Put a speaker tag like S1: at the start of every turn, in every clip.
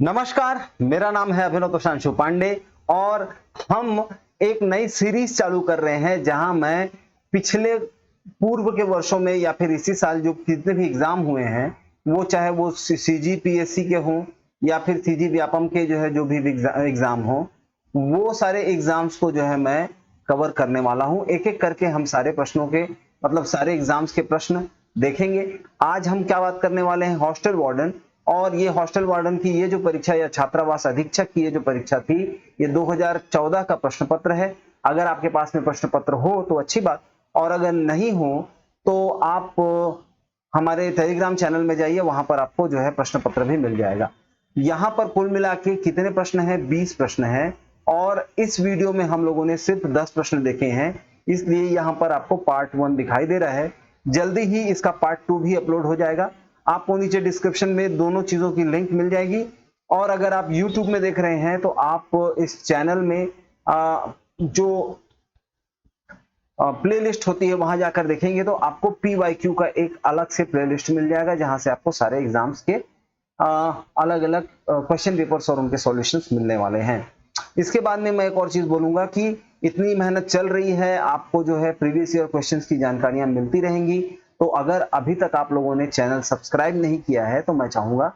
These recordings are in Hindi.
S1: नमस्कार, मेरा नाम है अभिनव तोषांशु पांडे और हम एक नई सीरीज चालू कर रहे हैं जहां मैं पिछले पूर्व के वर्षों में या फिर इसी साल जो जितने भी एग्जाम हुए हैं वो चाहे वो सीजीपीएससी के हों या फिर सीजी व्यापम के जो भी एग्जाम हो वो सारे एग्जाम्स को जो है मैं कवर करने वाला हूं। एक एक करके हम सारे प्रश्नों के मतलब सारे एग्जाम्स के प्रश्न देखेंगे। आज हम क्या बात करने वाले हैं, हॉस्टल वार्डन। और ये हॉस्टल वार्डन की ये जो परीक्षा या छात्रावास अधीक्षक की ये जो परीक्षा थी ये 2014 का प्रश्न पत्र है। अगर आपके पास में प्रश्न पत्र हो तो अच्छी बात, और अगर नहीं हो तो आप हमारे टेलीग्राम चैनल में जाइए, वहां पर आपको जो है प्रश्न पत्र भी मिल जाएगा। यहां पर कुल मिला के कितने प्रश्न हैं? 20 प्रश्न हैं और इस वीडियो में हम लोगों ने सिर्फ 10 प्रश्न देखे हैं, इसलिए यहां पर आपको पार्ट 1 दिखाई दे रहा है। जल्दी ही इसका पार्ट 2 भी अपलोड हो जाएगा। आपको नीचे डिस्क्रिप्शन में दोनों चीजों की लिंक मिल जाएगी। और अगर आप YouTube में देख रहे हैं तो आप इस चैनल में जो प्लेलिस्ट होती है वहां जाकर देखेंगे तो आपको PYQ का एक अलग से प्लेलिस्ट मिल जाएगा जहां से आपको सारे एग्जाम्स के अलग अलग क्वेश्चन पेपर्स और उनके सॉल्यूशंस मिलने वाले हैं। इसके बाद में मैं एक और चीज बोलूंगा कि इतनी मेहनत चल रही है, आपको जो है प्रीवियस ईयर क्वेश्चंस की जानकारियां मिलती रहेंगी। तो अगर अभी तक आप लोगों ने चैनल सब्सक्राइब नहीं किया है तो मैं चाहूंगा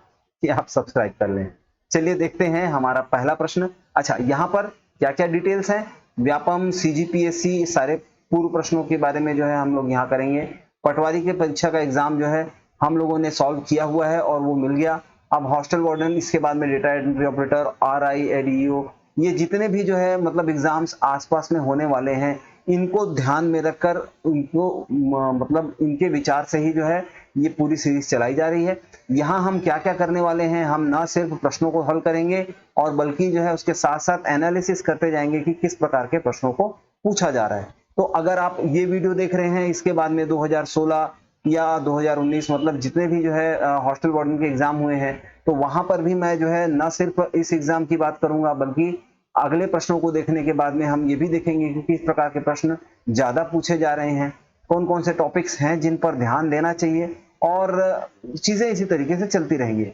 S1: कि आप सब्सक्राइब कर लें। चलिए देखते हैं हमारा पहला प्रश्न। अच्छा, यहाँ पर क्या क्या डिटेल्स हैं? व्यापम, सीजीपीएससी सारे पूर्व प्रश्नों के बारे में जो है हम लोग यहाँ करेंगे। पटवारी के परीक्षा का एग्जाम जो है हम लोगों ने सॉल्व किया हुआ है और वो मिल गया। अब हॉस्टल वार्डन, इसके बाद में data entry operator, RI, ADO, ये जितने भी जो है मतलब एग्जाम्स आसपास में होने वाले हैं इनको ध्यान में रखकर उनको मतलब इनके विचार से ही जो है ये पूरी सीरीज चलाई जा रही है। यहाँ हम क्या क्या करने वाले हैं, हम ना सिर्फ प्रश्नों को हल करेंगे और बल्कि जो है उसके साथ साथ एनालिसिस करते जाएंगे कि किस प्रकार के प्रश्नों को पूछा जा रहा है। तो अगर आप ये वीडियो देख रहे हैं इसके बाद में 2016 या 2019 मतलब जितने भी जो है हॉस्टल वार्डन के एग्जाम हुए हैं तो वहां पर भी मैं जो है न सिर्फ इस एग्जाम की बात करूंगा बल्कि अगले प्रश्नों को देखने के बाद में हम ये भी देखेंगे कि किस प्रकार के प्रश्न ज्यादा पूछे जा रहे हैं, कौन कौन से टॉपिक्स हैं जिन पर ध्यान देना चाहिए, और चीजें इसी तरीके से चलती रहेंगी।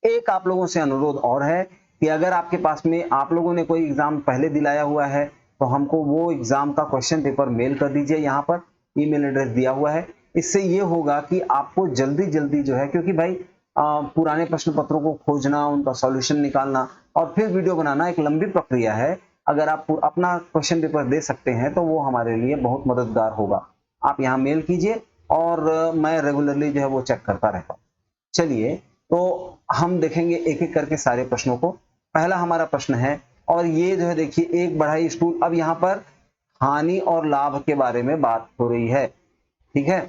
S1: एक आप लोगों से अनुरोध और है कि अगर आपके पास में आप लोगों ने कोई एग्जाम पहले दिलाया हुआ है तो हमको वो एग्जाम का क्वेश्चन पेपर मेल कर दीजिए। यहाँ पर ईमेल एड्रेस दिया हुआ है। इससे ये होगा कि आपको जल्दी जल्दी जो है, क्योंकि भाई पुराने प्रश्न पत्रों को खोजना, उनका सॉल्यूशन निकालना और फिर वीडियो बनाना एक लंबी प्रक्रिया है। अगर आप अपना क्वेश्चन पेपर दे सकते हैं तो वो हमारे लिए बहुत मददगार होगा। आप यहाँ मेल कीजिए और मैं रेगुलरली जो है वो चेक करता रहता हूँ। चलिए, तो हम देखेंगे एक एक करके सारे प्रश्नों को। पहला हमारा प्रश्न है और ये जो है देखिए, एक बढ़ई स्टूल। अब यहाँ पर हानि और लाभ के बारे में बात हो रही है, ठीक है।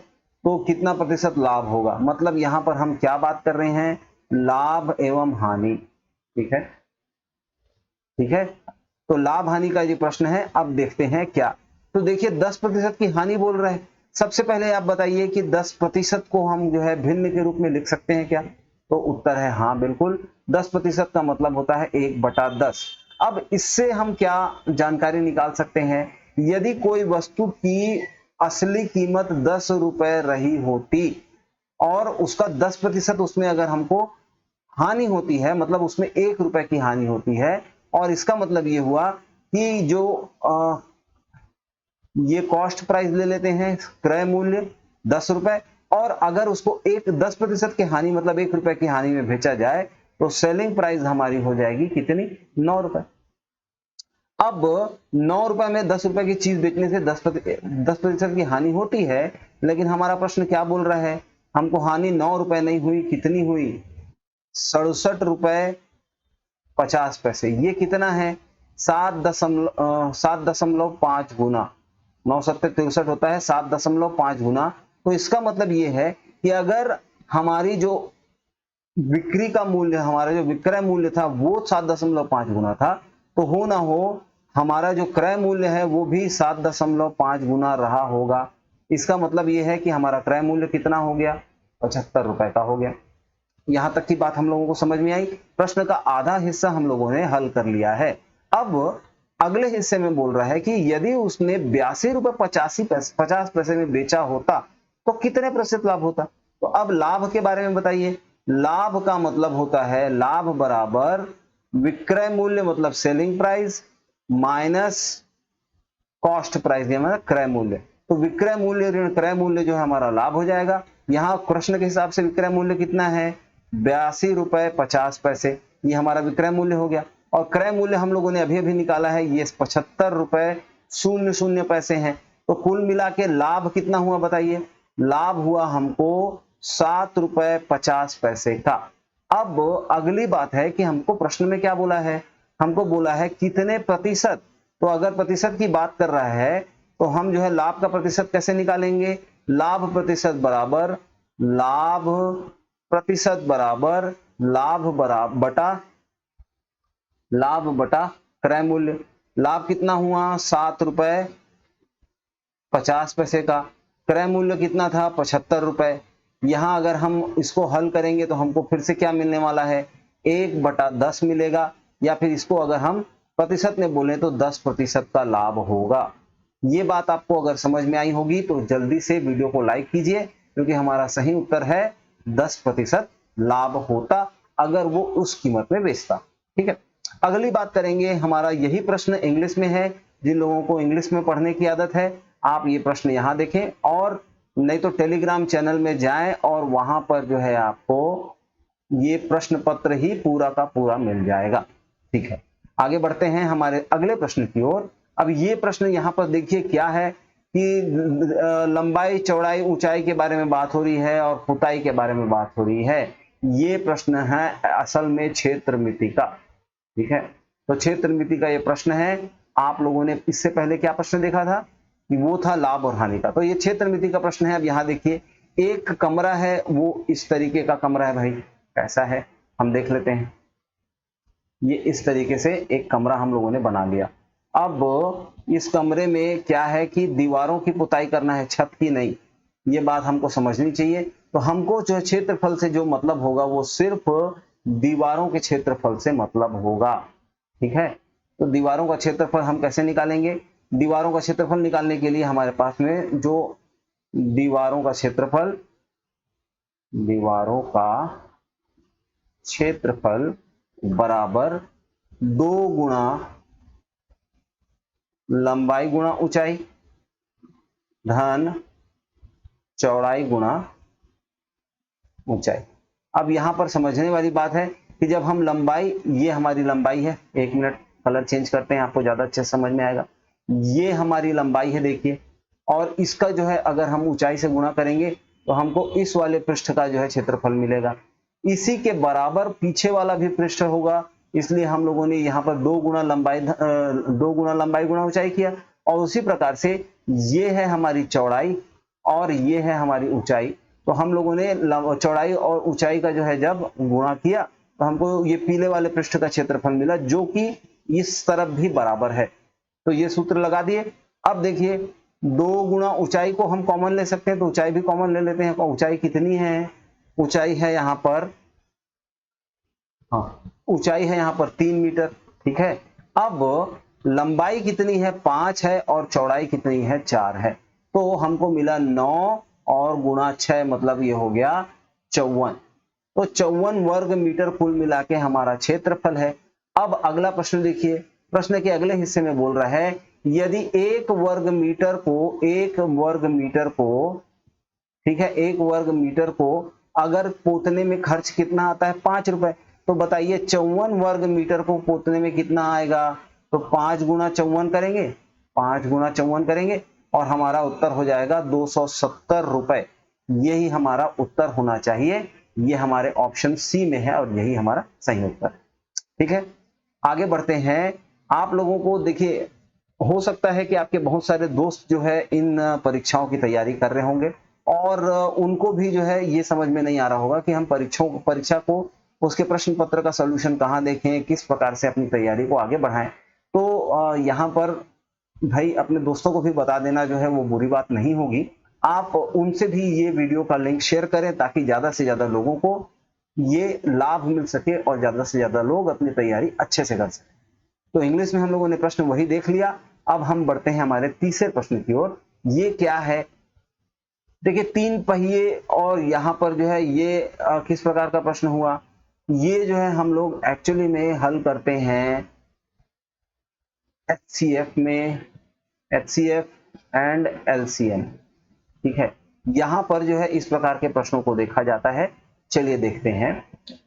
S1: तो कितना प्रतिशत लाभ होगा, मतलब यहाँ पर हम क्या बात कर रहे हैं, लाभ एवं हानि, ठीक है, ठीक है। तो लाभ हानि का ये प्रश्न है। अब देखते हैं क्या। तो देखिए 10% की हानि बोल रहे हैं। सबसे पहले आप बताइए कि 10% को हम जो है भिन्न के रूप में लिख सकते हैं क्या? तो उत्तर है हाँ, बिल्कुल। 10% का मतलब होता है 1/10। अब इससे हम क्या जानकारी निकाल सकते हैं? यदि कोई वस्तु की असली कीमत 10 रुपए रही होती और उसका 10% उसमें अगर हमको हानि होती है, मतलब उसमें 1 रुपए की हानि होती है, और इसका मतलब ये हुआ कि जो ये कॉस्ट प्राइस ले लेते हैं, क्रय मूल्य 10 रुपए, और अगर उसको 10% की हानि मतलब 1 रुपए की हानि में बेचा जाए तो सेलिंग प्राइस हमारी हो जाएगी कितनी? 9 रुपए। अब 9 रुपए में 10 रुपए की चीज बेचने से 10% की हानि होती है, लेकिन हमारा प्रश्न क्या बोल रहा है? हमको हानि 9 रुपए नहीं हुई, कितनी हुई? 67 रुपए 50 पैसे। ये कितना है? 7.5 गुना। 9 7 63 होता है, 7.5 गुना। तो इसका मतलब ये है कि अगर हमारी जो बिक्री का मूल्य, हमारा जो विक्रय मूल्य था वो 7.5 गुना था, तो हो ना हो हमारा जो क्रय मूल्य है वो भी 7.5 गुना रहा होगा। इसका मतलब ये है कि हमारा क्रय मूल्य कितना हो गया? 75 रुपए का हो गया। यहां तक की बात हम लोगों को समझ में आई। प्रश्न का आधा हिस्सा हम लोगों ने हल कर लिया है। अब अगले हिस्से में बोल रहा है कि यदि उसने 82 रुपए 50 पैसे में बेचा होता तो कितने प्रतिशत लाभ होता? तो अब लाभ के बारे में बताइए। लाभ का मतलब होता है, लाभ बराबर विक्रय मूल्य मतलब selling price minus cost price, ये हमारा क्रय मूल्य। तो विक्रय मूल्य ऋण क्रय मूल्य जो है हमारा लाभ हो जाएगा। यहाँ प्रश्न के हिसाब से विक्रय मूल्य कितना है, 82 रुपए 50 पैसे, ये हमारा विक्रय मूल्य हो गया। और क्रय मूल्य हम लोगों ने अभी अभी निकाला है, ये 75 रुपए 00 पैसे हैं। तो कुल मिला के लाभ कितना हुआ बताइए, लाभ हुआ हमको 7 रुपए 50 पैसे का। अब अगली बात है कि हमको प्रश्न में क्या बोला है, हमको बोला है कितने प्रतिशत। तो अगर प्रतिशत की बात कर रहा है तो हम जो है लाभ का प्रतिशत कैसे निकालेंगे, लाभ प्रतिशत बराबर लाभ प्रतिशत बराबर लाभ बटा क्रय मूल्य। लाभ कितना हुआ 7 रुपए 50 पैसे का, क्रय मूल्य कितना था 75 रुपए। यहां अगर हम इसको हल करेंगे तो हमको फिर से क्या मिलने वाला है, 1/10 मिलेगा, या फिर इसको अगर हम प्रतिशत में बोले तो 10% का लाभ होगा। ये बात आपको अगर समझ में आई होगी तो जल्दी से वीडियो को लाइक कीजिए, क्योंकि हमारा सही उत्तर है 10% लाभ होता अगर वो उस कीमत में बेचता। ठीक है, अगली बात करेंगे, हमारा यही प्रश्न इंग्लिश में है। जिन लोगों को इंग्लिश में पढ़ने की आदत है आप ये प्रश्न यहां देखें, और नहीं तो टेलीग्राम चैनल में जाएं और वहां पर जो है आपको ये प्रश्न पत्र ही पूरा का पूरा मिल जाएगा। ठीक है, आगे बढ़ते हैं हमारे अगले प्रश्न की ओर। अब ये प्रश्न यहाँ पर देखिए क्या है कि लंबाई चौड़ाई ऊंचाई के बारे में बात हो रही है और पुताई के बारे में बात हो रही है। ये प्रश्न है असल में क्षेत्र मिति का। ठीक है, तो क्षेत्र मिति का ये प्रश्न है। आप लोगों ने इससे पहले क्या प्रश्न देखा था कि वो था लाभ और हानि का, तो ये क्षेत्र मिति का प्रश्न है। अब यहाँ देखिए एक कमरा है, वो इस तरीके का कमरा है भाई, कैसा है हम देख लेते हैं। ये इस तरीके से एक कमरा हम लोगों ने बना लिया। अब इस कमरे में क्या है कि दीवारों की पुताई करना है, छत की नहीं। ये बात हमको समझनी चाहिए। तो हमको जो क्षेत्रफल से जो मतलब होगा वो सिर्फ दीवारों के क्षेत्रफल से मतलब होगा। ठीक है, तो दीवारों का क्षेत्रफल हम कैसे निकालेंगे, दीवारों का क्षेत्रफल निकालने के लिए हमारे पास में जो दीवारों का क्षेत्रफल बराबर 2 गुणा लंबाई गुणा ऊंचाई धन चौड़ाई गुणा ऊंचाई। अब यहां पर समझने वाली बात है कि जब हम लंबाई, ये हमारी लंबाई है, 1 मिनट कलर चेंज करते हैं आपको ज्यादा अच्छे समझ में आएगा। ये हमारी लंबाई है देखिए, और इसका जो है अगर हम ऊंचाई से गुणा करेंगे तो हमको इस वाले पृष्ठ का जो है क्षेत्रफल मिलेगा। इसी के बराबर पीछे वाला भी पृष्ठ होगा, इसलिए हम लोगों ने यहाँ पर 2 गुणा लंबाई गुणा ऊंचाई किया। और उसी प्रकार से ये है हमारी चौड़ाई और ये है हमारी ऊंचाई। तो हम लोगों ने चौड़ाई और ऊंचाई का जो है जब गुणा किया तो हमको ये पीले वाले पृष्ठ का क्षेत्रफल मिला, जो कि इस तरफ भी बराबर है। तो ये सूत्र लगा दिए। अब देखिए 2 गुणा ऊंचाई को हम कॉमन ले सकते हैं, तो ऊंचाई भी कॉमन ले लेते हैं। ऊंचाई कितनी है, ऊंचाई है यहाँ पर, हाँ ऊंचाई है यहाँ पर 3 मीटर। ठीक है, अब लंबाई कितनी है 5 है और चौड़ाई कितनी है 4 है। तो हमको मिला 9 और गुणा 6 मतलब ये हो गया 54। तो 54 वर्ग मीटर कुल मिला के हमारा क्षेत्रफल है। अब अगला प्रश्न देखिए, प्रश्न के अगले हिस्से में बोल रहा है यदि एक वर्ग मीटर को ठीक है, 1 वर्ग मीटर को अगर पोतने में खर्च कितना आता है 5 रुपए, तो बताइए 54 वर्ग मीटर को पोतने में कितना आएगा। तो 5 गुणा 54 करेंगे, 5 गुणा 54 करेंगे और हमारा उत्तर हो जाएगा 270 रुपए। यही हमारा उत्तर होना चाहिए। ये हमारे ऑप्शन सी में है और यही हमारा सही उत्तर है। ठीक है, आगे बढ़ते हैं। आप लोगों को देखिए, हो सकता है कि आपके बहुत सारे दोस्त जो है इन परीक्षाओं की तैयारी कर रहे होंगे और उनको भी जो है ये समझ में नहीं आ रहा होगा कि हम परीक्षा को उसके प्रश्न पत्र का सॉल्यूशन कहाँ देखें, किस प्रकार से अपनी तैयारी को आगे बढ़ाएं। तो यहाँ पर भाई अपने दोस्तों को भी बता देना जो है वो बुरी बात नहीं होगी। आप उनसे भी ये वीडियो का लिंक शेयर करें ताकि ज्यादा से ज्यादा लोगों को ये लाभ मिल सके और ज्यादा से ज्यादा लोग अपनी तैयारी अच्छे से कर सकें। तो इंग्लिश में हम लोगों ने प्रश्न वही देख लिया। अब हम बढ़ते हैं हमारे तीसरे प्रश्न की ओर। ये क्या है, देखिए 3 पहिए और यहाँ पर जो है ये किस प्रकार का प्रश्न हुआ, ये जो है हम लोग एक्चुअली में हल करते हैं HCF में, HCF एंड LCM, ठीक है। यहां पर जो है इस प्रकार के प्रश्नों को देखा जाता है। चलिए देखते हैं।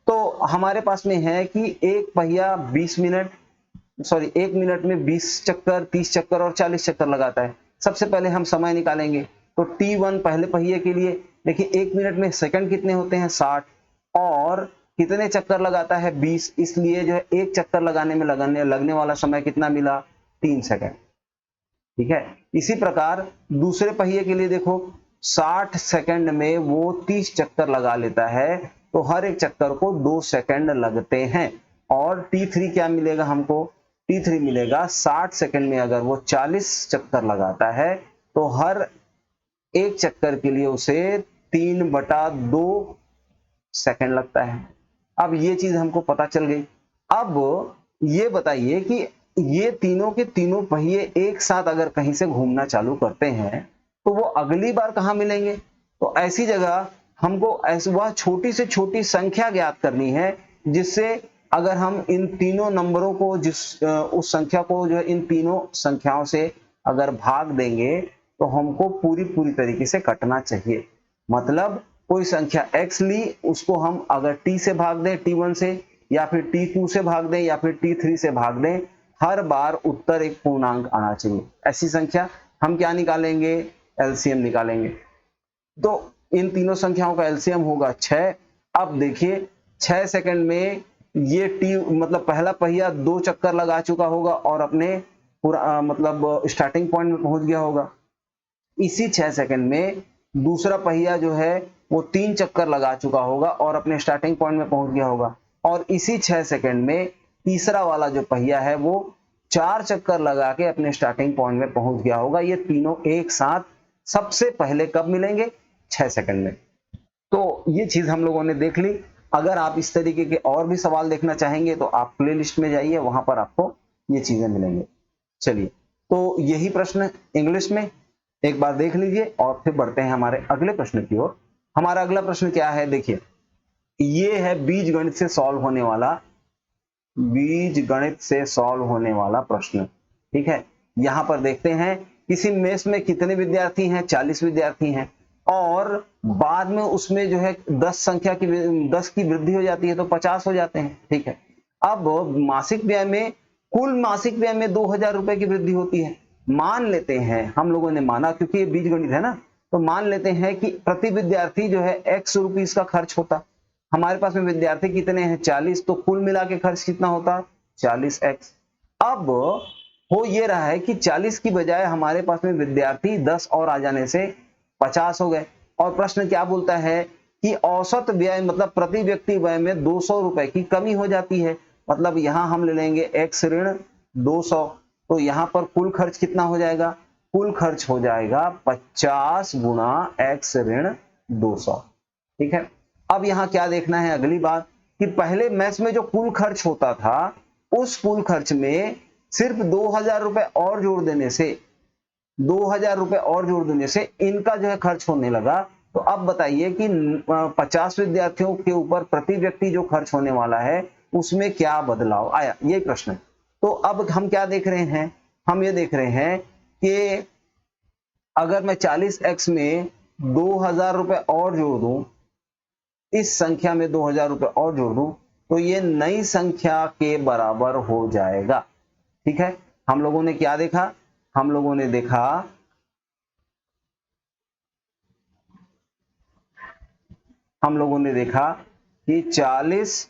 S1: तो हमारे पास में है कि एक पहिया 1 मिनट में 20 चक्कर, 30 चक्कर और 40 चक्कर लगाता है। सबसे पहले हम समय निकालेंगे, तो T1 पहले पहिए के लिए, देखिए 1 मिनट में सेकंड कितने होते हैं 60, और कितने चक्कर लगाता है 20, इसलिए जो है एक चक्कर लगाने में लगने वाला समय कितना मिला, 3 सेकंड, ठीक है। इसी प्रकार दूसरे पहिए के लिए देखो, 60 सेकंड में वो 30 चक्कर लगा लेता है, तो हर एक चक्कर को 2 सेकंड लगते हैं। और T3 क्या मिलेगा हमको, T3 मिलेगा 60 सेकंड में अगर वो 40 चक्कर लगाता है, तो हर एक चक्कर के लिए उसे 3/2 सेकंड लगता है। अब ये चीज हमको पता चल गई। अब ये बताइए कि ये तीनों के तीनों पहिए एक साथ अगर कहीं से घूमना चालू करते हैं, तो वो अगली बार कहां मिलेंगे। तो ऐसी जगह हमको ऐसी वह छोटी से छोटी संख्या ज्ञात करनी है, जिससे अगर हम इन तीनों नंबरों को उस संख्या को जो है इन तीनों संख्याओं से अगर भाग देंगे, तो हमको पूरी तरीके से कटना चाहिए। मतलब कोई संख्या x ली, उसको हम अगर t से भाग दें, t1 से, या फिर t2 से भाग दें, या फिर t3 से भाग दें, हर बार उत्तर एक पूर्णांक आना चाहिए। ऐसी संख्या हम क्या निकालेंगे, एलसीएम निकालेंगे। तो इन तीनों संख्याओं का एलसीएम होगा 6। अब देखिए 6 सेकंड में ये टी मतलब पहला पहिया 2 चक्कर लगा चुका होगा और अपने पूरा मतलब स्टार्टिंग पॉइंट में पहुंच गया होगा। इसी 6 सेकंड में दूसरा पहिया जो है वो 3 चक्कर लगा चुका होगा और अपने स्टार्टिंग पॉइंट में पहुंच गया होगा। और इसी 6 सेकंड में तीसरा वाला जो पहिया है वो 4 चक्कर लगा के अपने स्टार्टिंग पॉइंट में पहुंच गया होगा। ये तीनों एक साथ सबसे पहले कब मिलेंगे, 6 सेकंड में। तो ये चीज हम लोगों ने देख ली। अगर आप इस तरीके के और भी सवाल देखना चाहेंगे तो आप प्लेलिस्ट में जाइए, वहां पर आपको ये चीजें मिलेंगे। चलिए, तो यही प्रश्न इंग्लिश में एक बार देख लीजिए और फिर बढ़ते हैं हमारे अगले प्रश्न की ओर। हमारा अगला प्रश्न क्या है, देखिए ये है बीजगणित से सॉल्व होने वाला प्रश्न, ठीक है। यहां पर देखते हैं किसी मेस में कितने विद्यार्थी हैं, 40 विद्यार्थी हैं, और बाद में उसमें जो है 10 की वृद्धि हो जाती है तो 50 हो जाते हैं, ठीक है। अब मासिक व्यय में, कुल मासिक व्यय में 2000 रुपए की वृद्धि होती है। मान लेते हैं, हम लोगों ने माना क्योंकि ये बीजगणित है ना, तो मान लेते हैं कि प्रति विद्यार्थी जो है x रुपीस का खर्च होता। हमारे पास में विद्यार्थी कितने हैं, 40, तो कुल मिला के खर्च कितना होता, 40x। अब हो ये रहा है कि 40 की बजाय हमारे पास में विद्यार्थी 10 और आ जाने से 50 हो गए। और प्रश्न क्या बोलता है कि औसत व्यय मतलब प्रति व्यक्ति व्यय में 200 रुपए की कमी हो जाती है। मतलब यहां हम ले लेंगे x ऋण 200, तो यहां पर कुल खर्च कितना हो जाएगा, कुल खर्च हो जाएगा 50 गुणा x ऋण 200, ठीक है। अब यहां क्या देखना है, अगली बात कि पहले मैस में जो कुल खर्च होता था, उस कुल खर्च में सिर्फ 2000 रुपए और जोड़ देने से, 2000 रुपए और जोड़ देने से इनका जो है खर्च होने लगा। तो अब बताइए कि 50 विद्यार्थियों के ऊपर प्रति व्यक्ति जो खर्च होने वाला है उसमें क्या बदलाव आया, ये प्रश्न है। तो अब हम क्या देख रहे हैं, हम ये देख रहे हैं कि अगर मैं 40x में 2000 रुपए और जोड़ दूं, इस संख्या में 2000 रुपए और जोड़ दूं, तो ये नई संख्या के बराबर हो जाएगा, ठीक है। हम लोगों ने क्या देखा, हम लोगों ने देखा कि 40x,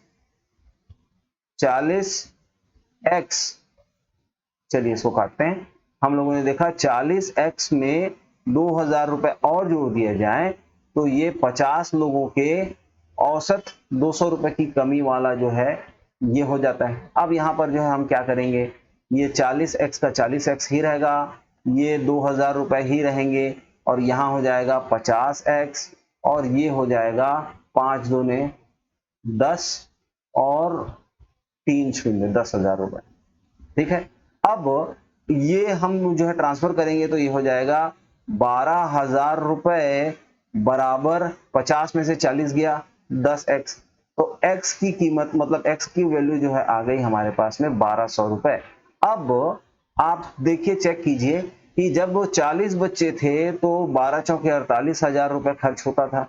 S1: चलिए इसको काटते हैं। हम लोगों ने देखा 40x में 2000 रुपए और जोड़ दिए जाए तो ये 50 लोगों के औसत 200 रुपए की कमी वाला जो है ये हो जाता है। अब यहां पर जो है हम क्या करेंगे, ये 40x का 40x ही रहेगा, ये 2000 रुपए ही रहेंगे, और यहां हो जाएगा 50x, और ये हो जाएगा 5 दूने 10 और 3 शून्य 10,000 रुपए, ठीक है। अब ये हम जो है ट्रांसफर करेंगे तो ये हो जाएगा 12,000 रुपए बराबर 50 में से 40 गया 10x, तो x की कीमत मतलब x की वैल्यू जो है आ गई हमारे पास में 1200 रुपए। अब आप देखिए चेक कीजिए कि जब वो 40 बच्चे थे तो 12 चौके 48,000 रुपए खर्च होता था,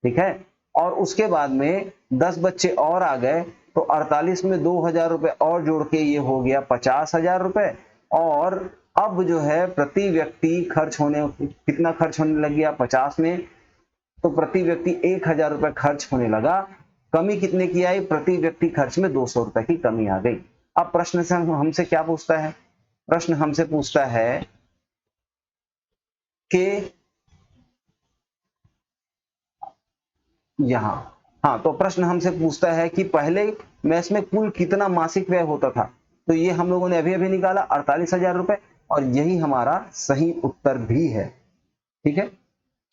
S1: ठीक है। और उसके बाद में 10 बच्चे और आ गए तो 48 में 2,000 रुपए और जोड़ के ये हो गया 50,000 रुपए। और अब जो है प्रति व्यक्ति खर्च होने कितना खर्च होने लग गया 50 में, तो प्रति व्यक्ति 1,000 रुपए खर्च होने लगा। कमी कितने की आई, प्रति व्यक्ति खर्च में 200 रुपए की कमी आ गई। अब प्रश्न से हमसे क्या पूछता है, प्रश्न हमसे पूछता है कि यहाँ, हाँ तो प्रश्न हमसे पूछता है कि पहले मैस में कुल कितना मासिक व्यय होता था, तो ये हम लोगों ने अभी अभी निकाला 48,000 रुपए, और यही हमारा सही उत्तर भी है, ठीक है।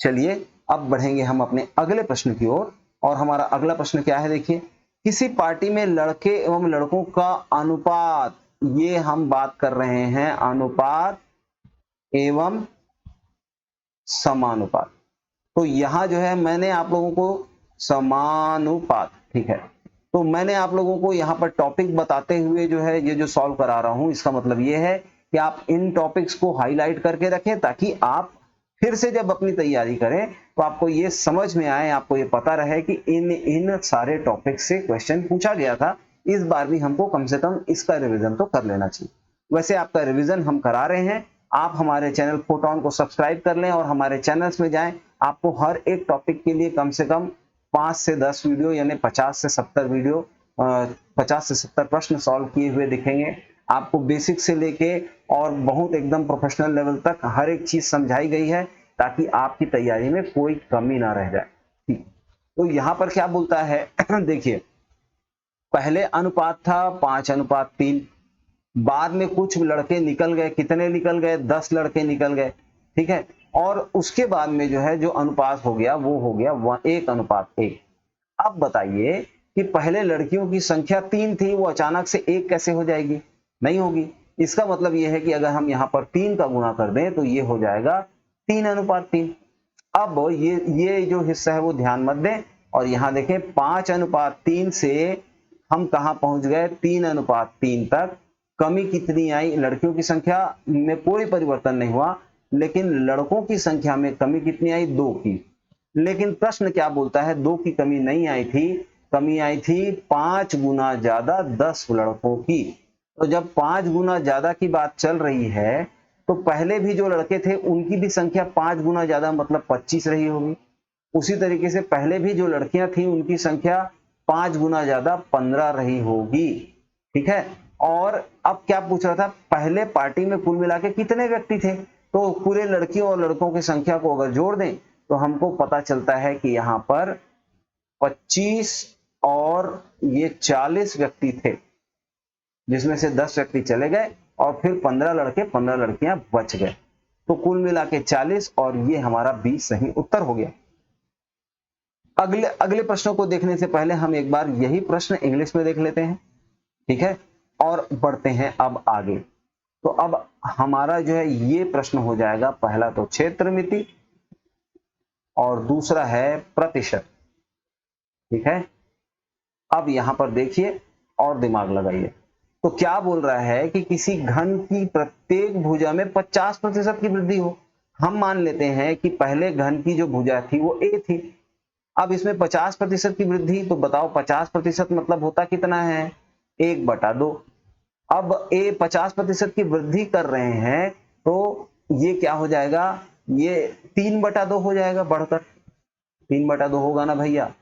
S1: चलिए अब बढ़ेंगे हम अपने अगले प्रश्न की ओर। और हमारा अगला प्रश्न क्या है, देखिए, किसी पार्टी में लड़के एवं लड़कों का अनुपात, ये हम बात कर रहे हैं अनुपात एवं समानुपात। तो यहां जो है मैंने आप लोगों को समानुपात, ठीक है, तो मैंने आप लोगों को यहाँ पर टॉपिक बताते हुए जो है ये जो सॉल्व करा रहा हूं, इसका मतलब ये है कि आप इन टॉपिक्स को हाईलाइट करके रखें ताकि आप फिर से जब अपनी तैयारी करें तो आपको ये समझ में आए, आपको ये पता रहे कि इन सारे टॉपिक से क्वेश्चन पूछा गया था। इस बार भी हमको कम से कम इसका रिवीजन तो कर लेना चाहिए। वैसे आपका रिवीजन हम करा रहे हैं, आप हमारे चैनल फोटोन को सब्सक्राइब कर लें और हमारे चैनल्स में जाएं। आपको हर एक टॉपिक के लिए कम से कम 5 से 10 वीडियो यानी 50 से 70 वीडियो 50 से 70 प्रश्न सॉल्व किए हुए दिखेंगे। आपको बेसिक से लेके और बहुत एकदम प्रोफेशनल लेवल तक हर एक चीज समझाई गई है ताकि आपकी तैयारी में कोई कमी ना रह जाए, ठीक। तो यहाँ पर क्या बोलता है देखिए, पहले अनुपात था 5:3, बाद में कुछ लड़के निकल गए, कितने निकल गए, 10 लड़के निकल गए, ठीक है। और उसके बाद में जो है जो अनुपात हो गया वो हो गया 1:1। अब बताइए कि पहले लड़कियों की संख्या 3 थी, वो अचानक से 1 कैसे हो जाएगी, नहीं होगी। इसका मतलब ये है कि अगर हम यहाँ पर 3 का गुणा कर दें तो ये हो जाएगा 3:3। अब ये जो हिस्सा है वो ध्यान मत दें, और यहाँ देखें 5:3 से हम कहाँ पहुंच गए, 3:3 तक। कमी कितनी आई, लड़कियों की संख्या में कोई परिवर्तन नहीं हुआ, लेकिन लड़कों की संख्या में कमी कितनी आई, 2 की। लेकिन प्रश्न क्या बोलता है, 2 की कमी नहीं आई थी, कमी आई थी 5 गुना ज्यादा 10 लड़कों की। तो जब 5 गुना ज्यादा की बात चल रही है तो पहले भी जो लड़के थे उनकी भी संख्या 5 गुना ज्यादा मतलब 25 रही होगी। उसी तरीके से पहले भी जो लड़कियां थी उनकी संख्या 5 गुना ज्यादा 15 रही होगी, ठीक है। और अब क्या पूछ रहा था, पहले पार्टी में कुल मिला के कितने व्यक्ति थे, तो पूरे लड़कियों और लड़कों की संख्या को अगर जोड़ दें तो हमको पता चलता है कि यहाँ पर 25 और ये 40 व्यक्ति थे, जिसमें से 10 व्यक्ति चले गए और फिर 15 लड़के 15 लड़कियां बच गए, तो कुल मिला के 40, और ये हमारा बी सही उत्तर हो गया। अगले अगले प्रश्नों को देखने से पहले हम एक बार यही प्रश्न इंग्लिश में देख लेते हैं, ठीक है, और बढ़ते हैं अब आगे। तो अब हमारा जो है ये प्रश्न हो जाएगा, पहला तो क्षेत्र मिति और दूसरा है प्रतिशत, ठीक है। अब यहां पर देखिए और दिमाग लगाइए, तो क्या बोल रहा है कि किसी घन की प्रत्येक भुजा में 50% की वृद्धि हो। हम मान लेते हैं कि पहले घन की जो भुजा थी वो ए थी, अब इसमें 50% की वृद्धि, तो बताओ 50% मतलब होता कितना है, 1/2। अब ए 50% की वृद्धि कर रहे हैं तो ये क्या हो जाएगा, ये 3/2 हो जाएगा, बढ़कर 3/2 होगा ना भैया,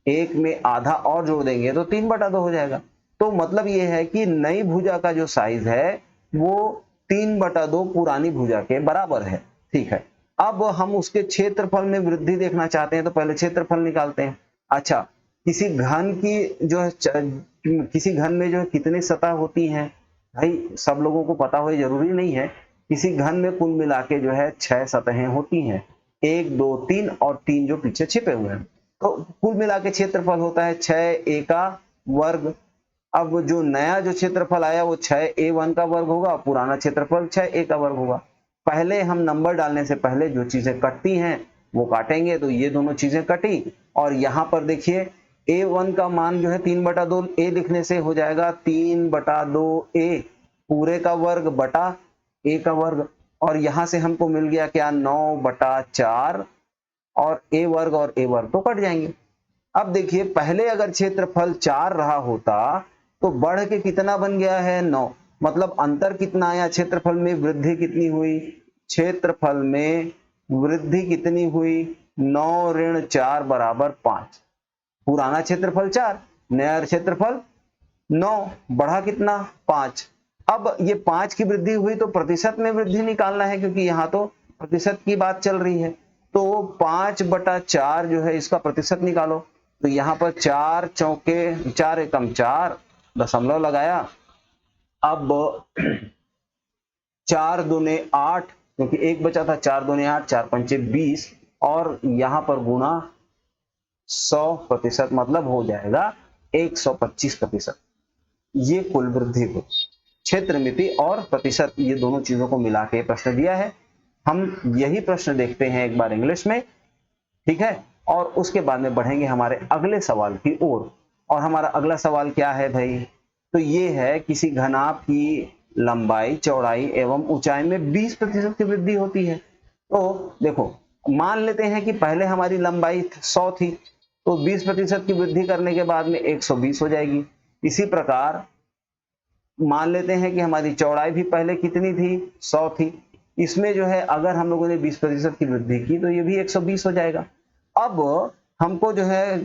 S1: एक में आधा और जोड़ देंगे तो 3/2 हो जाएगा। तो मतलब ये है कि नई भुजा का जो साइज है वो 3/2 पुरानी भुजा के बराबर है, ठीक है। अब हम उसके क्षेत्रफल में वृद्धि देखना चाहते हैं तो पहले क्षेत्रफल निकालते हैं। अच्छा, किसी घन की जो है किसी घन में जो है कितनी सतह होती हैं, भाई सब लोगों को पता हो जरूरी नहीं है। किसी घन में कुल मिला के जो है 6 सतहें होती हैं, 1 2 3 और 3 जो पीछे छिपे हुए हैं, तो कुल मिला के क्षेत्रफल होता है 6a का वर्ग। अब जो नया जो क्षेत्रफल आया वो 6a1 का वर्ग होगा, पुराना क्षेत्रफल 6a का वर्ग होगा। पहले हम नंबर डालने से पहले जो चीजें कटती हैं वो काटेंगे तो ये दोनों चीजें कटी। और यहाँ पर देखिए a1 का मान जो है 3/2 a लिखने से हो जाएगा 3/2 a पूरे का वर्ग बटा a का वर्ग। और यहां से हमको मिल गया क्या 9/4 और a वर्ग तो कट जाएंगे। अब देखिए पहले अगर क्षेत्रफल 4 रहा होता तो बढ़ के कितना बन गया है 9, मतलब अंतर कितना आया, क्षेत्रफल में वृद्धि कितनी हुई, क्षेत्रफल में वृद्धि कितनी हुई 9 ऋण 4 बराबर 5। पुराना क्षेत्रफल 4, नया क्षेत्रफल 9, बढ़ा कितना 5। अब ये 5 की वृद्धि हुई तो प्रतिशत में वृद्धि निकालना है क्योंकि यहाँ तो प्रतिशत की बात चल रही है। तो 5/4 जो है इसका प्रतिशत निकालो। तो यहाँ पर 4 चौके 4 एकम 4 दशमलव लगाया। अब 4 दूने 8 क्योंकि एक बचा था, 4 दूने 8 4 पंचे 20 और यहाँ पर गुणा 100%, मतलब हो जाएगा 125%। ये कुल वृद्धि हुई। क्षेत्र मिति और प्रतिशत ये दोनों चीजों को मिला के प्रश्न दिया है। हम यही प्रश्न देखते हैं एक बार इंग्लिश में, ठीक है, और उसके बाद में बढ़ेंगे हमारे अगले सवाल की ओर। और हमारा अगला सवाल क्या है भाई, तो ये है किसी घनाभ की लंबाई चौड़ाई एवं ऊंचाई में 20% की वृद्धि होती है। तो देखो मान लेते हैं कि पहले हमारी लंबाई 100 थी तो 20% की वृद्धि करने के बाद में 120 हो जाएगी। इसी प्रकार मान लेते हैं कि हमारी चौड़ाई भी पहले कितनी थी 100 थी, इसमें जो है अगर हम लोगों ने 20% की वृद्धि की तो ये भी 120 हो जाएगा। अब हमको जो है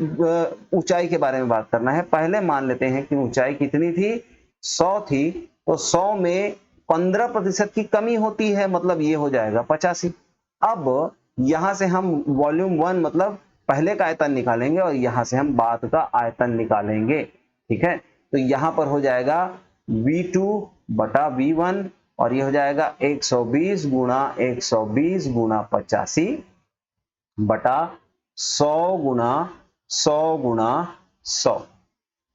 S1: ऊंचाई के बारे में बात करना है। पहले मान लेते हैं कि ऊंचाई कितनी थी 100 थी, तो 100 में 15% की कमी होती है, मतलब ये हो जाएगा 85। अब यहां से हम वॉल्यूम 1 मतलब पहले का आयतन निकालेंगे और यहां से हम बाद का आयतन निकालेंगे, ठीक है। तो यहां पर हो जाएगा V2 बटा V1 और ये हो जाएगा 120 गुणा 120 गुणा 85 बटा 100 गुणा 100 गुणा 100।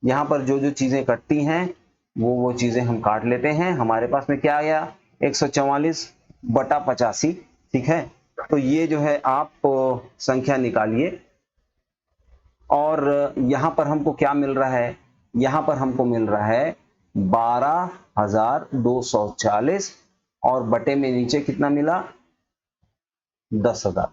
S1: यहां पर जो जो चीजें कटती हैं वो चीजें हम काट लेते हैं। हमारे पास में क्या आया 144 बटा 85, ठीक है। तो ये जो है आप संख्या निकालिए और यहां पर हमको क्या मिल रहा है, यहां पर हमको मिल रहा है 12,240 और बटे में नीचे कितना मिला 10,000,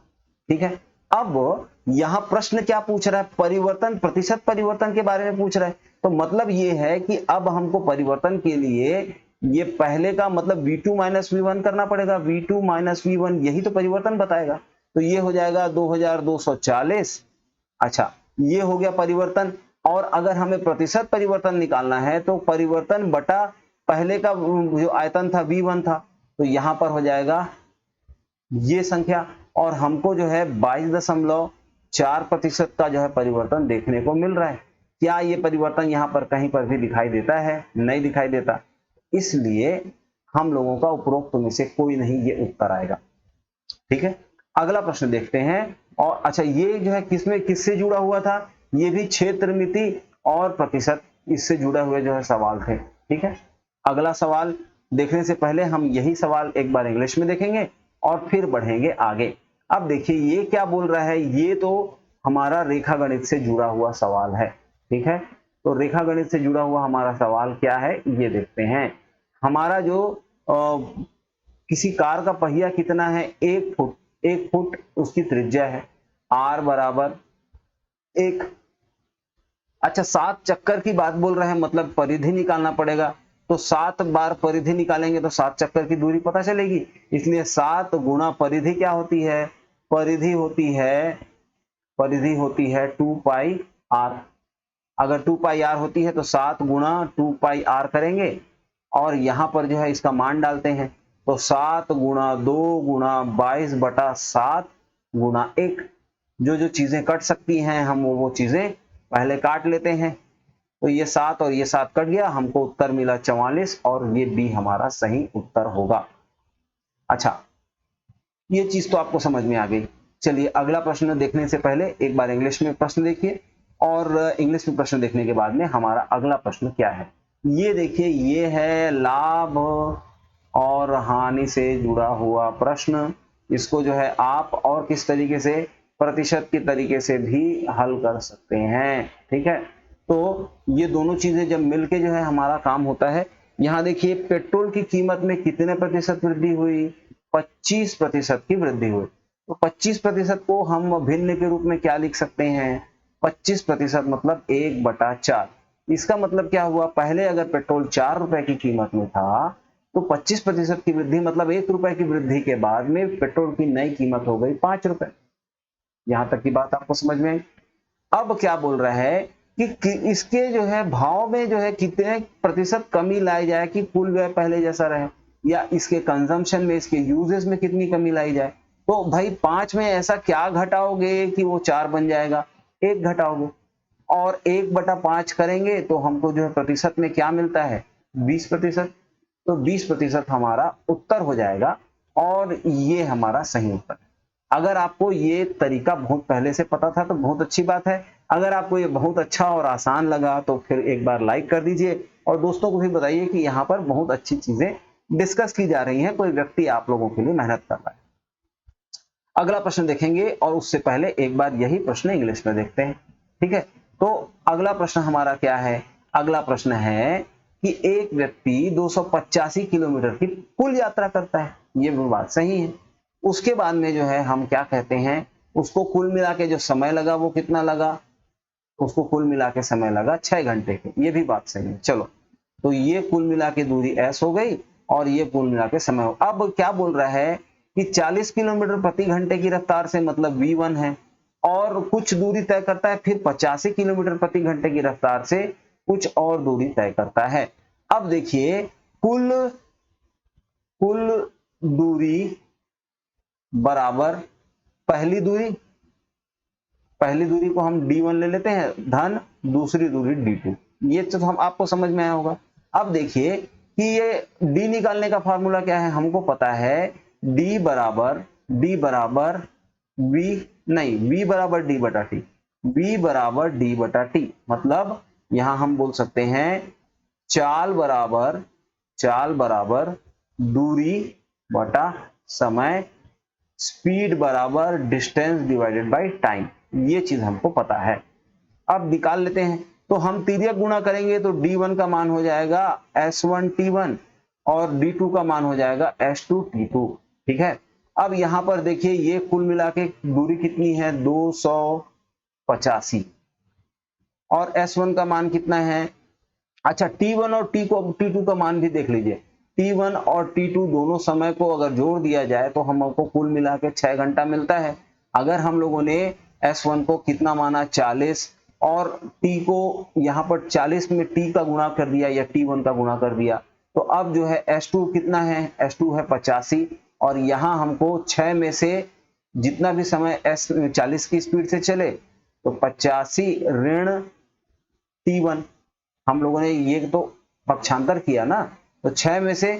S1: ठीक है। अब यहां प्रश्न क्या पूछ रहा है, परिवर्तन प्रतिशत परिवर्तन के बारे में पूछ रहा है। तो मतलब ये है कि अब हमको परिवर्तन के लिए ये पहले का मतलब V2 माइनस V1 करना पड़ेगा। V2 माइनस V1 यही तो परिवर्तन बताएगा। तो ये हो जाएगा 2,240। अच्छा ये हो गया परिवर्तन। और अगर हमें प्रतिशत परिवर्तन निकालना है तो परिवर्तन बटा पहले का जो आयतन था V1 था, तो यहां पर हो जाएगा ये संख्या। और हमको जो है 22.4% का जो है परिवर्तन देखने को मिल रहा है। क्या ये परिवर्तन यहां पर कहीं पर भी दिखाई देता है, नहीं दिखाई देता, इसलिए हम लोगों का उपरोक्त में से कोई नहीं ये उत्तर आएगा, ठीक है। अगला प्रश्न देखते हैं। और अच्छा ये जो है किसमें किससे जुड़ा हुआ था, ये भी क्षेत्र मिति और प्रतिशत इससे जुड़े हुए जो है सवाल थे, ठीक है। अगला सवाल देखने से पहले हम यही सवाल एक बार इंग्लिश में देखेंगे और फिर बढ़ेंगे आगे। अब देखिए ये क्या बोल रहा है, ये तो हमारा रेखा गणित से जुड़ा हुआ सवाल है, ठीक है। तो रेखा गणित से जुड़ा हुआ हमारा सवाल क्या है ये देखते हैं। हमारा जो किसी कार का पहिया कितना है 1 फुट, 1 फुट उसकी त्रिज्या है, r बराबर 1। अच्छा 7 चक्कर की बात बोल रहे हैं, मतलब परिधि निकालना पड़ेगा। तो 7 बार परिधि निकालेंगे तो 7 चक्कर की दूरी पता चलेगी, इसलिए 7 गुणा परिधि क्या होती है, परिधि होती है 2 पाई r। अगर 2 पाई r होती है तो 7 गुणा 2 पाई r करेंगे और यहां पर जो है इसका मान डालते हैं। तो 7 गुणा 2 गुणा 22/7 गुणा 1। जो जो चीजें कट सकती हैं हम वो चीजें पहले काट लेते हैं। तो ये 7 और ये 7 कट गया, हमको उत्तर मिला 44 और ये बी हमारा सही उत्तर होगा। अच्छा ये चीज तो आपको समझ में आ गई। चलिए अगला प्रश्न देखने से पहले एक बार इंग्लिश में प्रश्न देखिए और इंग्लिश में प्रश्न देखने के बाद में हमारा अगला प्रश्न क्या है ये देखिए। ये है लाभ और हानि से जुड़ा हुआ प्रश्न इसको जो है आप और किस तरीके से, प्रतिशत के तरीके से भी हल कर सकते हैं। ठीक है, तो ये दोनों चीजें जब मिलके जो है हमारा काम होता है। यहाँ देखिए पेट्रोल की कीमत में कितने प्रतिशत वृद्धि हुई, 25% की वृद्धि हुई। तो 25% को हम भिन्न के रूप में क्या लिख सकते हैं, 25% मतलब 1/4। इसका मतलब क्या हुआ, पहले अगर पेट्रोल 4 रुपए की कीमत में था तो 25% की वृद्धि मतलब 1 रुपए की वृद्धि के बाद में पेट्रोल की नई कीमत हो गई 5 रुपए। यहां तक की बात आपको समझ में आई। अब क्या बोल रहा है कि इसके जो है भाव में जो है कितने प्रतिशत कमी लाई जाए कि कुल व्यय पहले जैसा रहे, या इसके कंजम्पशन में, इसके यूजेस में कितनी कमी लाई जाए। तो भाई 5 में ऐसा क्या घटाओगे कि वो 4 बन जाएगा, 1 घटाओगे, और 1/5 करेंगे तो हमको जो है प्रतिशत में क्या मिलता है, 20%। तो 20% हमारा उत्तर हो जाएगा और ये हमारा सही उत्तर है। अगर आपको ये तरीका बहुत पहले से पता था तो बहुत अच्छी बात है। अगर आपको ये बहुत अच्छा और आसान लगा तो फिर एक बार लाइक कर दीजिए और दोस्तों को भी बताइए कि यहाँ पर बहुत अच्छी चीजें डिस्कस की जा रही हैं, कोई व्यक्ति आप लोगों के लिए मेहनत कर रहा है। अगला प्रश्न देखेंगे और उससे पहले एक बार यही प्रश्न इंग्लिश में देखते हैं। ठीक है, तो अगला प्रश्न हमारा क्या है, अगला प्रश्न है कि एक व्यक्ति 285 किलोमीटर की कुल यात्रा करता है, ये बात सही है। उसके बाद में जो है हम क्या कहते हैं, उसको कुल मिला के जो समय लगा वो कितना लगा, उसको कुल मिला के समय लगा 6 घंटे के, ये भी बात सही है। चलो, तो ये कुल मिला के दूरी s हो गई और ये कुल मिला के समय हो। अब क्या बोल रहा है कि 40 किलोमीटर प्रति घंटे की रफ्तार से मतलब v1 है, और कुछ दूरी तय करता है, फिर 85 किलोमीटर प्रति घंटे की रफ्तार से कुछ और दूरी तय करता है। अब देखिए कुल कुल दूरी बराबर पहली दूरी को हम d1 ले लेते हैं धन दूसरी दूरी d2। ये तो हम आपको समझ में आया होगा। अब देखिए कि ये d निकालने का फॉर्मूला क्या है, हमको पता है d बराबर v बराबर d बटा t, v बराबर d बटा t, मतलब यहां हम बोल सकते हैं चाल बराबर दूरी बटा समय, स्पीड बराबर डिस्टेंस डिवाइडेड बाय टाइम, ये चीज हमको पता है। अब निकाल लेते हैं, तो हम तिर्यक गुणा करेंगे तो d1 का मान हो जाएगा s1 t1 और d2 का मान हो जाएगा s2 t2। ठीक है, अब यहां पर देखिए ये कुल मिला के दूरी कितनी है 285 और s1 का मान कितना है, अच्छा t1 और t2 का मान भी देख लीजिए। t1 और t2 दोनों समय को अगर जोड़ दिया जाए तो हमको कुल मिला के 6 घंटा मिलता है। अगर हम लोगों ने s1 को कितना माना 40 और t को यहाँ पर 40 में t का गुणा कर दिया या t1 का गुणा कर दिया, तो अब जो है s2 कितना है, s2 है 85, और यहाँ हमको 6 में से जितना भी समय s 40 की स्पीड से चले तो 85 ऋण t1, हम लोगों ने ये तो पक्षांतर किया ना, तो 6 में से,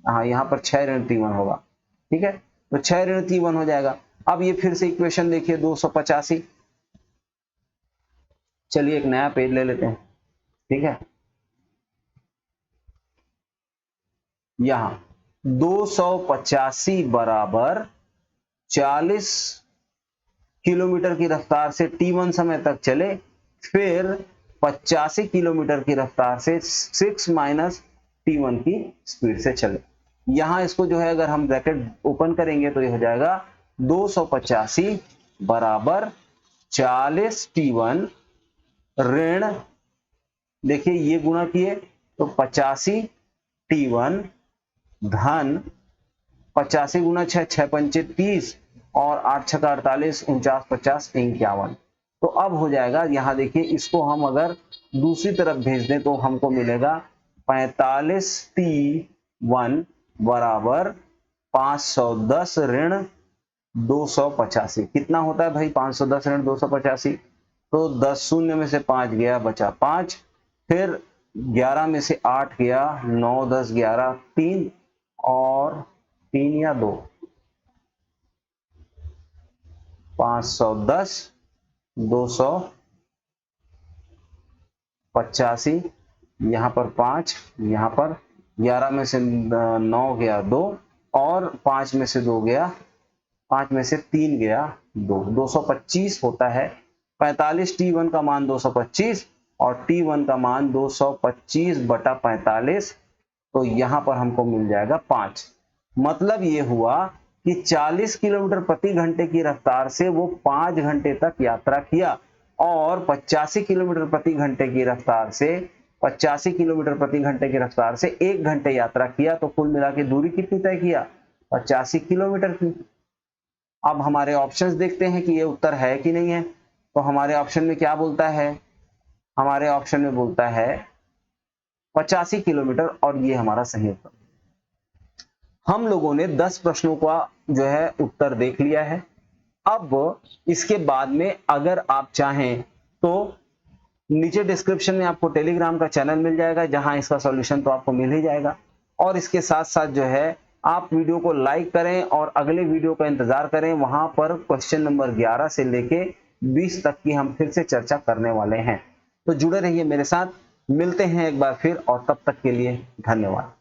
S1: हाँ यहाँ पर 6 ऋण t1 होगा। ठीक है, तो 6 ऋण t1 हो जाएगा। अब ये फिर से इक्वेशन देखिए 285, चलिए एक नया पेज ले लेते हैं। ठीक है, यहां 285 बराबर 40 किलोमीटर की रफ्तार से t1 समय तक चले, फिर 85 किलोमीटर की रफ्तार से 6 माइनस t1 की स्पीड से चले। यहां इसको जो है अगर हम ब्रैकेट ओपन करेंगे तो ये हो जाएगा 285 बराबर 40 t1 ऋण, देखिए ये गुणा किए तो 85 t1 धन 85 गुना 6, 6 पंचे 30 और 8 छका 48, 49 50 51। तो अब हो जाएगा, यहां देखिए इसको हम अगर दूसरी तरफ भेज दें तो हमको मिलेगा 45 t1 बराबर 510 ऋण 285। कितना होता है भाई 510 ऋण 285, तो 10 शून्य में से 5 गया बचा 5, फिर 11 में से 8 गया 9 10 11 3 और 3 या 2, 510 285, यहां पर 5, यहां पर 11 में से 9 गया 2 और 5 में से 2 गया 5 में से 3 गया 2, 225 होता है। 45 T1 का मान 225 और T1 का मान 225 बटा 45, तो यहां पर हमको मिल जाएगा 5। मतलब ये हुआ कि 40 किलोमीटर प्रति घंटे की रफ्तार से वो 5 घंटे तक यात्रा किया और 85 किलोमीटर प्रति घंटे की रफ्तार से 85 किलोमीटर प्रति घंटे की रफ्तार से 1 घंटे यात्रा किया, तो कुल मिला के दूरी कितनी तय किया? 85 किलोमीटर की। अब हमारे ऑप्शंस देखते हैं कि ये उत्तर है कि नहीं है। तो हमारे ऑप्शन में क्या बोलता है? हमारे ऑप्शन में बोलता है 85 किलोमीटर और ये हमारा सही उत्तर। हम लोगों ने 10 प्रश्नों का जो है उत्तर देख लिया है। अब इसके बाद में अगर आप चाहें तो नीचे डिस्क्रिप्शन में आपको टेलीग्राम का चैनल मिल जाएगा, जहां इसका सॉल्यूशन तो आपको मिल ही जाएगा। और इसके साथ साथ जो है आप वीडियो को लाइक करें और अगले वीडियो का इंतजार करें। वहां पर क्वेश्चन नंबर 11 से लेके 20 तक की हम फिर से चर्चा करने वाले हैं। तो जुड़े रहिए मेरे साथ, मिलते हैं एक बार फिर और तब तक के लिए धन्यवाद।